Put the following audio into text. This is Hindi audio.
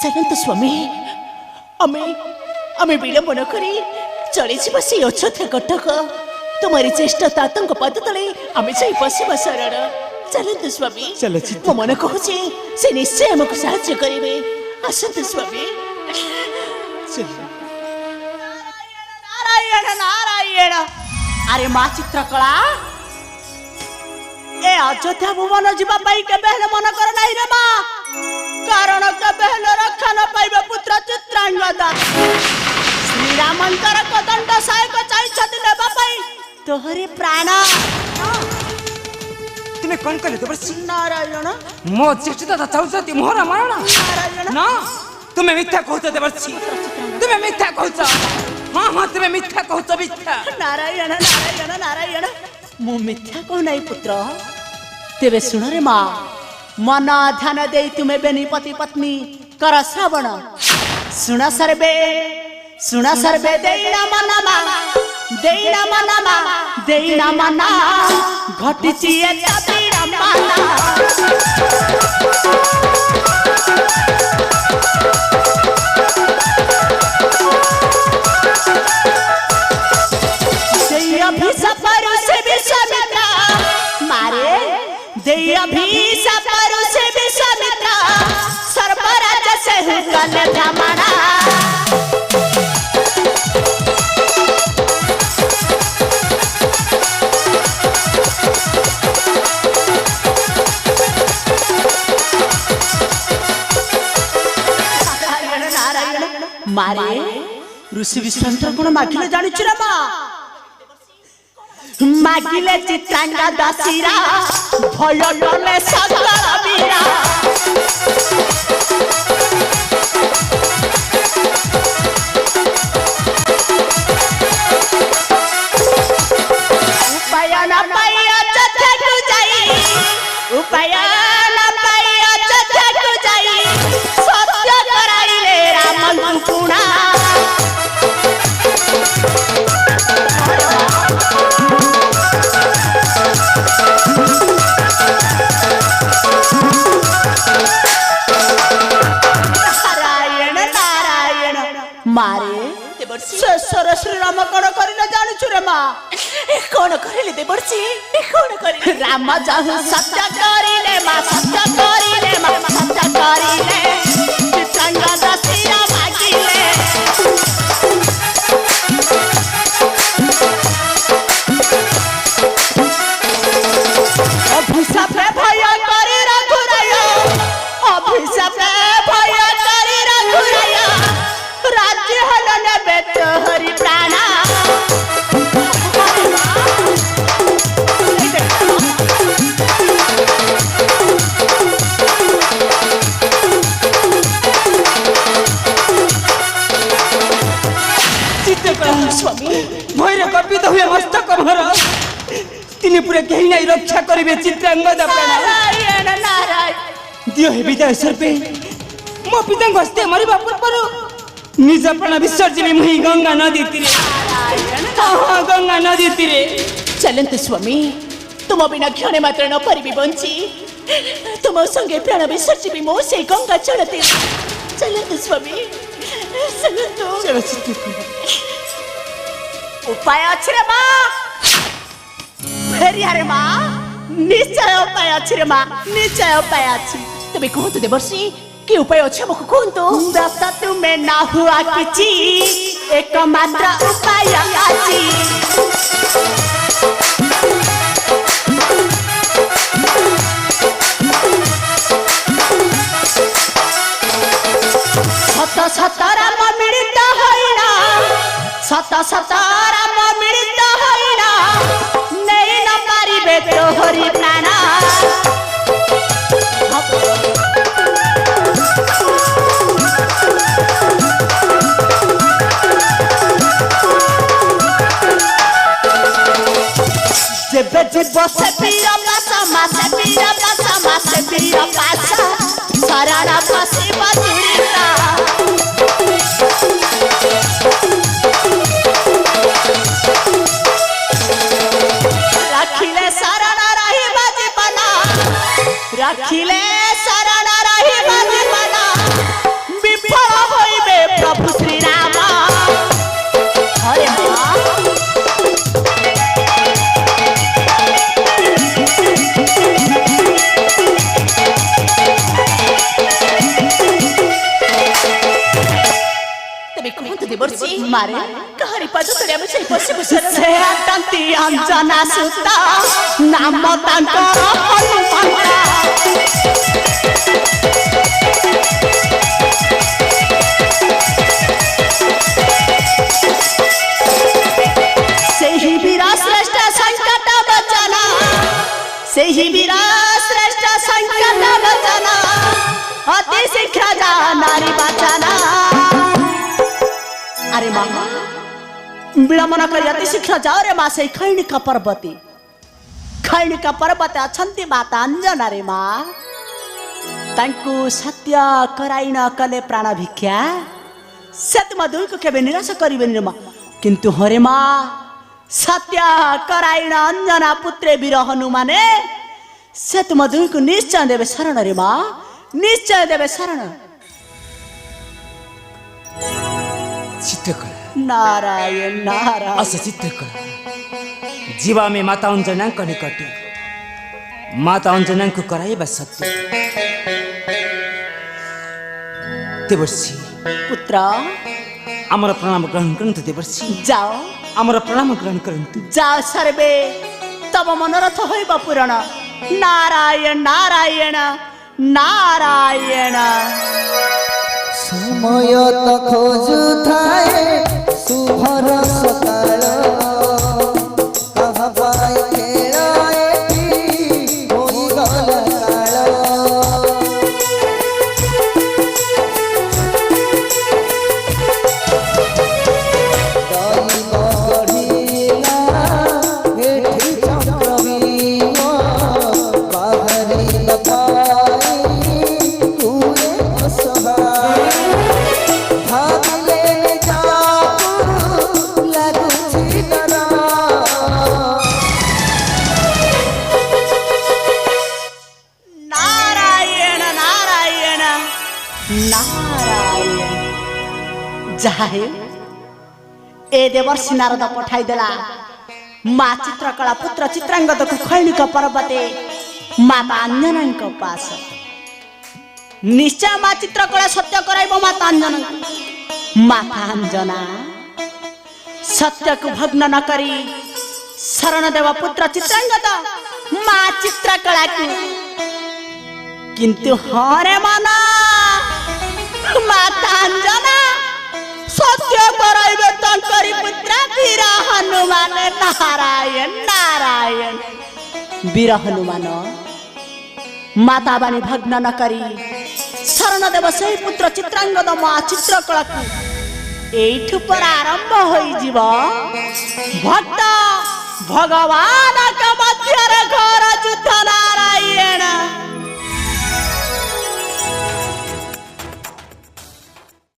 चलन्तु स्वामी आमे विलम्ब न करी चली बसी अछथा कटक तुम्हारी चेष्टा तातंक पद तले आमे जाई बसिबा शरण चलन्तु स्वामी चल मो मन कहूँ से निश्चय हमको साहाय्य करेंगे आसन्तु स्वामी नारायण नारायण अरे माँ चित्रकला ए अयोध्या भुवन जीवा केबे हेले मन कर नाही रे माँ कारण केबे हेले रक्षा न पाइबे पुत्र चित्रांगदा श्री रामंकर कदंड सहायक चाहिछति नेबा पाई तोहरी प्राण तुम्हें कौन कहले देवर्षि नारायण मो ज्येष्ठ दादा चाहती मोहरा मारणा नारायण ना तुम्हें मिथ्या कहूच देवर्षि तुम्हें मिथ्या कहूच हाँ तुम्हें मिथ्या कहूच मिथ्या नारायण नारायण नारायण मु मिथ्या को नहीं पुत्र तेरे सुन रे माँ मन ध्यान दे तुम्हें बेनीपति पत्नी कर श्रवण सुन सर्वे देना मना घटिची मारे सर्वराज से मारे ऋषि विश्रांत कोण मागिले जानिछु रे माँ मागिले चित्रांगा दासीरा भय डले सकल वीरा उपाय न पाइया चथकु जाई उपाय न पाइया चथकु जाई सत्य कराइले राम कुणा मारे शेषर श्री राम कौन करिले जानिछु रे माँ कौन करिले देवर्षि कौन करिले राम जाहु सत्य करिले माँ सत्य करिले माँ सत्य करिले चित्रांगा दासीरा मागिले अभिशाप भय करि रघुराय अभिशाप भय करि रघुराय राज्य हलन बेट हरि प्राण स्वामी भैर कपित हुए मस्तक भर तिनी पूरे कहीं नहीं रक्षा करिवे चित्रांगदा प्राण नारायण नारायण दियो हे विजय सर्पे मो पिता हस्ते मरिबा पूर्व निज प्राण विसर्जन मुहि गंगा नदी तीरे हाँ गंगा नदी तीरे चलन्तु स्वामी तुम बिना क्षणे मात्र न परिबी बंची तुम संगे प्राण विसर्जिबी मो से गंगा चलते चलन्तु स्वामी चलन्तु चल चित्र उपाय अछि रे माँ फेरिया रे माँ निश्चय उपाय अछि रे माँ निश्चय उपाय अछि तबे कहतु देवर्षि कि उपाय अछि हमको कहतु दत्त तुम्हें ना हुआ किछि एकमात्र उपाय अछि सत राम मिलित होइना सत राम मिलित होइना नहीं न पारिबे तोहरी प्राण जेबे जीव से पीर पासा शरण पसी बजुरिता रखिले शरण रही बाजी ମାରେ କାହାରି ପାଦ ତଳେ ଆମେ ସେଇ ପଶିବୁ ଶରଣ ସେ ଅଟନ୍ତି ଅଞ୍ଜନା ସୁତ ନାମ ତାଙ୍କର ହନୁମନ୍ତ। ସେହି ବୀର ଶ୍ରେଷ୍ଠ ସଂକଟ ବଚନ ସେହି ବୀର ଶ୍ରେଷ୍ଠ ସଂକଟ ବଚନ ଅତି ଶୀଘ୍ର ଯା ନାରୀ ବଚନ। ଆରେ ମା ବିଳମ୍ବନ କରି ଅତି ଶୀଘ୍ର ଯାଅ ରେ ମା ସେଇ ଖୈଣିକ ପର୍ବତେ ଅଛନ୍ତି ମାତା ଅଞ୍ଜନା ରେ ମା। ତାଙ୍କୁ ସତ୍ୟ କରାଇ ନ କଲେ ପ୍ରାଣ ଭିକ୍ଷା ସେ ତୁମ ଦୁଇକୁ କେବେ ନିରାଶ କରିବେନି ରେ ମା। କିନ୍ତୁ ହରେ ମା ସତ୍ୟ କରାଇଣ ଅଞ୍ଜନା ପୁତ୍ରେ ବୀର ହନୁମାନେ ସେ ତୁମ ଦୁଇକୁ ନିଶ୍ଚୟ ଦେବେ ଶରଣ ରେ ମା, ନିଶ୍ଚୟ ଦେବେ ଶରଣ। ଚିତ୍ରକଳା ନାରାୟଣ ନାରାୟଣ। अस चित्रकला जीवा में माता अंजना निकटे माता अंजना को कराइबा सत्य देवर्षि पुत्र आमर प्रणाम ग्रहण करंतु देवर्षि जाओ आमर प्रणाम ग्रहण करंतु जाओ सर्वे तब मनोरथ होइबा पूरण। नारायण नारायण नारायण। समय तो खोजु थाए सुभर सकाळ कहा पाए खेळ एठी होई गला काळ। दैव गढ़िला एठी चक्रवीण बाहरी न पाई कुए असहाय। भागले जाऊ लगुछि डरा नारायण नारायण नारायण। जाहे ए देवर्षि नारद पठाई देला मा चित्रकला पुत्र चित्रांगद को खैनिक पर्वते माता अंजना पास। निश्चय मा चित्रकला सत्य कराइबो माता अंजना। माता अंजना सत्य को भग्न न करी शरण देव पुत्र चित्रांगद मा चित्रकला को। किंतु हरे माना माता अंजना सत्य कराइबे तंकरी पुत्र वीर हनुमान। नारायण नारायण। वीर हनुमान माता बाणी भग्न न करी शरण देव सही पुत्र चित्रांगद मा चित्रकला को। एठु पर आरंभ होई जीव भक्त भगवान